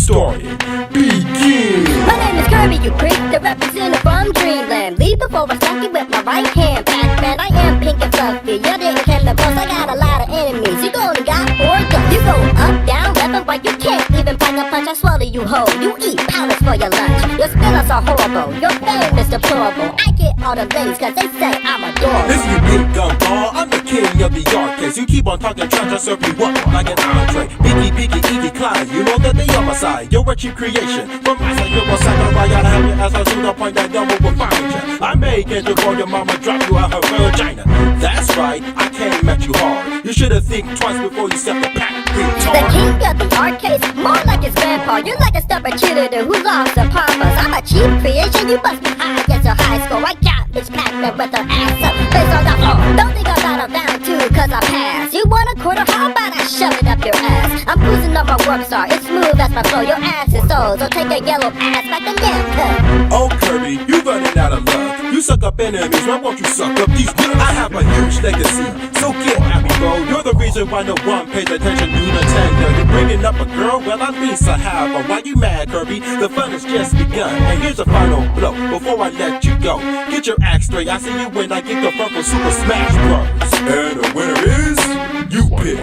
started. Begin. My name is Kirby, you creep, the representative from Dreamland. Leave before I smack you with my right hand. Pac-Man, I am pink and fluffy. You didn't come the boss, I got a lot of enemies. You only got 4 guns. You go up, down, left and right. You can't even pack a punch. I swallow you whole. You eat pallets for your lunch. Your spillers are horrible. Your fame is deplorable. I get all the ladies cause they say I'm adorable. This is big gumball, I'm the king of the arcades. You keep on talking trash, I serve you up like an entree. Biggie, Iggy, Klein, you know that they on my side. You're a cheap creation. From my side, you're a psycho, I gotta have your ass, I shoot up, point that gun with a fire jet. I may get you for your mama, drop you out her vagina. That's right, I came at you hard. You should've think twice before you step the pack. The king of the arcades, more like his grandpa. You're like a stubborn cheerleader who lost her papas. I'm a cheap creation, you must be high as your high score. I got bitch Pac-Man with her ass up, face on the floor. Don't think I'll battle down too, cause I pass. You want a quarter, how about I shove it up your ass? I'm cruising on my warp star, it's smooth as my flow. Your ass is sold, so take a yellow ass back and damn cut. Oh Kirby, you running out of luck. You suck up enemies, why won't you suck up these nuts? I have a huge legacy, so get at me, bro. You're the reason why no one pays attention to Nintendo. You're bringing up a girl, well at least I have her. Why you mad, Kirby? The fun has just begun. And here's a final blow, before I let you go. Get your act straight, I see you when I get the purple Super Smash Bros. And the winner is... you pick.